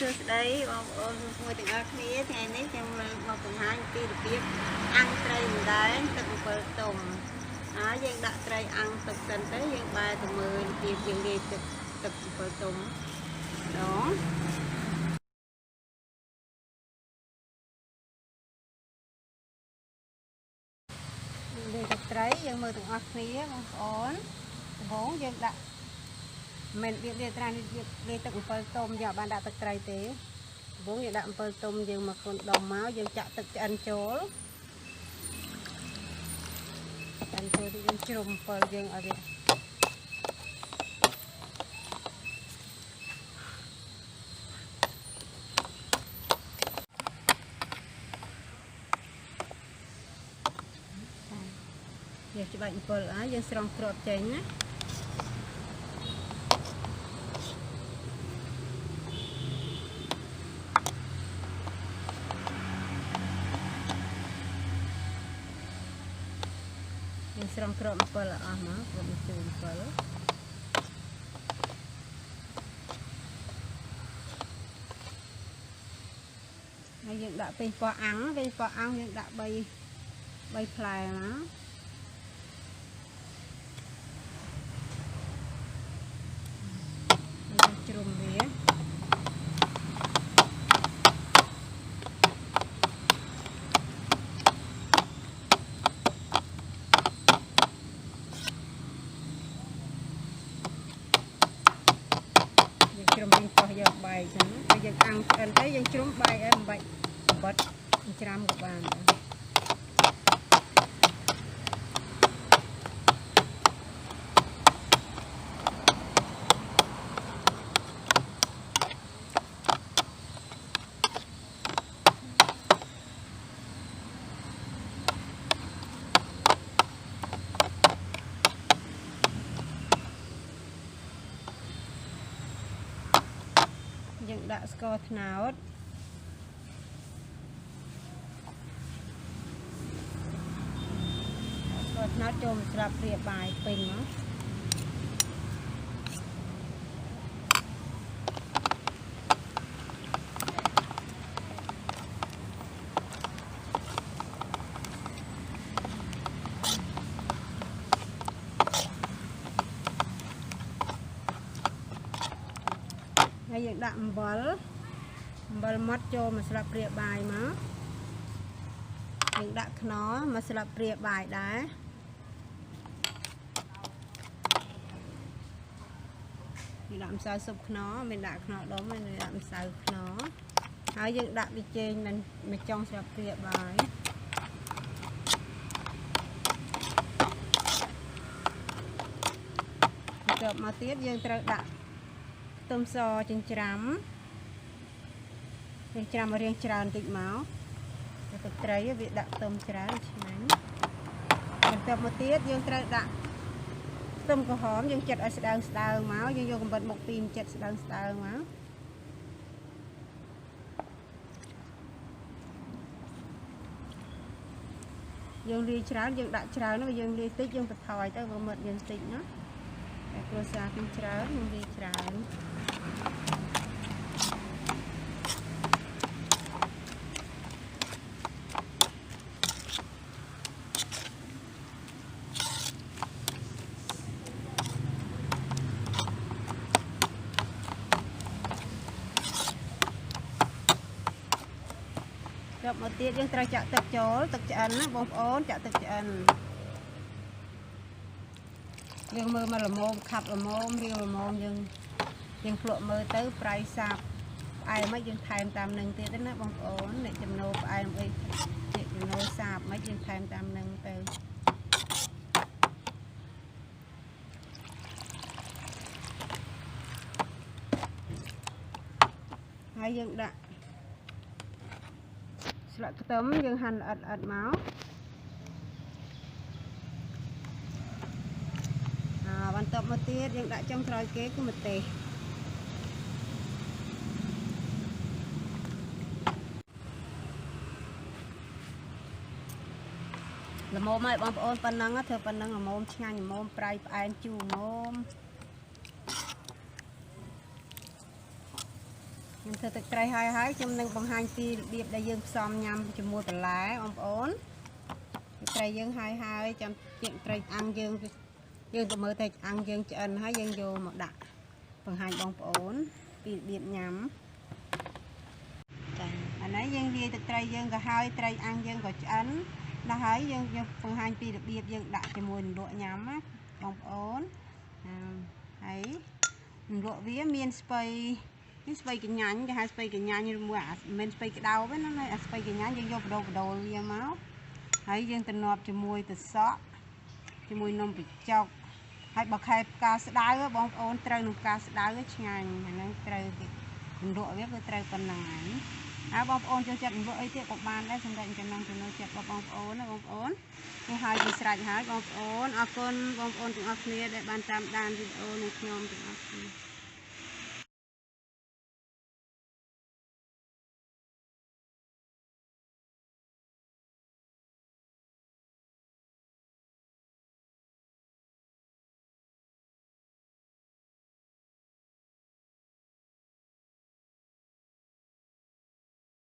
សួស្តីបងប្អូនមួយទាំងអស់គ្នាថ្ងៃនេះខ្ញុំមកបង្ហាញពីរបៀបអាំងត្រីម្ដែងទឹកអំពិលទុំហើយយើងដាក់ត្រីអាំងទឹកសិនទៅយើងបែរទៅមើលរបៀបយើងលាយទឹកអំពិលទុំដងលាយទឹកត្រីយើងមើលទាំងអស់គ្នាបងប្អូនដំបូងយើងដាក់មិនវាលាយត្រានេះលាយទឹកអំពិលទុំយកបានដាក់ទឹកត្រីទេដំបូងយើងដាក់អំពិលទុំយើងមកកូនដុំមកយើងចាក់ទឹកឆ្អិនចូលទៅយើងជ្រុំអំពិលយើងឲ្យវាយើងច្បាច់អំពិលហើយយើងស្រង់គ្រាប់ចេញណាយើងស្រង់គ្រាប់អំពិលអស់មកគ្រាប់ជូរអំពិលហើយយើងដាក់ពេញប៉ោះអាំងយើងដាក់3ផ្លែមកយើងជ្រុំវាជ្រុំវិញប៉ោះយកបាយចឹងហើយយើងអាំងឆ្អិនទៅយើងជ្រុំបាយឲ្យមិនបាច់បិទច្រាំក៏បានដែរយើងដាក់ស្ករត្នោតចូលមកស្លាបព្រាបាយពេញមកហើយយើងដាក់អំបិលម៉ត់ចូលមកស្លាបព្រាបាយមកយើងដាក់ខ្នុរមកស្លាបព្រាបាយដែរយើងដាក់ម្សៅស៊ុបខ្នុរមិនដាក់ខ្នុរដុំទេដាក់ម្សៅខ្នុរហើយយើងដាក់ប៊ីចេងមកចុងស្លាបព្រាបាយបន្ទាប់មកទៀតយើងត្រូវដាក់ខ្ទឹមសចិញ្ច្រាំឲ្យរាងច្រើនតិចមកទឹកត្រីវាដាក់ខ្ទឹមច្រើនឆ្ងាញ់បន្ទាប់មកទៀតយើងត្រូវដាក់ខ្ទឹមក្រហមយើងចិតឲ្យស្ដើងមកយើងយកកាំបិតមកពីចិតស្ដើងមកយើងលាយច្រើនយើងដាក់ច្រើនយើងលាយតិចយើងបន្ថយទៅវាមិត្តយើងតិចណាតែគ្រួសារពីច្រើនយើងលាយច្រើនមកទៀតយើងត្រូវចាក់ទឹកចូលទឹកឆ្អិនណាបងប្អូនចាក់ទឹកឆ្អិនយើងមើលមកល្មមខាប់ល្មមរាវល្មមយើងភ្លក់មើលទៅប្រៃសាបផ្អែមមិនយើងថែមតាមនឹងទៀតណាបងប្អូនអ្នកចំណូលផ្អែមអីអ្នកចំណូលសាបមិនយើងថែមតាមនឹងទៅហើយយើងដាក់ស្លឹកខ្ទឹមយើងហាន់ល្អិតមកបន្ទាប់មកទៀតយើងដាក់ចុងក្រោយគេគឺម្ទេសល្មមឲ្យបងប្អូនប៉ុណ្ណឹងធ្វើប៉ុណ្ណឹងល្មមឆ្ងាញ់ល្មមប្រៃផ្អែមជូរល្មមខ្ញុំ ធ្វើទឹកត្រីហើយខ្ញុំនឹងបង្ហាញពីរបៀបដែលយើងផ្សំញ៉ាំជាមួយបន្លែបងប្អូនទឹកត្រីយើងហើយចាំជាត្រីអាំងយើងទៅមើលតែអាំងយើងឆ្អិនហើយយើងយកមកដាក់បង្ហាញបងប្អូនពីរបៀបញ៉ាំចាអានេះយើងលាយទឹកត្រីយើងក៏ហើយត្រីអាំងយើងក៏ឆ្អិនដល់ហើយយើងបង្ហាញពីរបៀបយើងដាក់ជាមួយនឹងលក់ញ៉ាំណាបងប្អូនហើយលក់វាមានស្ពៃនេះស្ពៃកញ្ញាញ់គេហៅស្ពៃកញ្ញាញ់ឬមួយមិនស្ពៃក្តោបទេណាអាស្ពៃកញ្ញាញ់យើងយកបដូរវាមកហើយយើងទៅនាប់ជាមួយទឹកសក់ជាមួយនំបញ្ចុកហើយបើខែផ្កាស្ដៅបងប្អូនត្រូវនឹងផ្កាស្ដៅឆ្ងាញ់អាហ្នឹងត្រូវគេលក់វាគឺត្រូវប៉ុណ្ណឹងហើយបងប្អូនចូលចិត្តលក់អីទៀតក៏បានដែរសម្រាប់ចំណងចំណូលចិត្តរបស់បងប្អូនណាបងប្អូននេះហើយវាស្រេចហើយបងប្អូនអរគុណបងប្អូនទាំងអស់គ្នាដែលបានតាមដានវីដេអូនៃខ្ញុំទាំងអស់គ្នា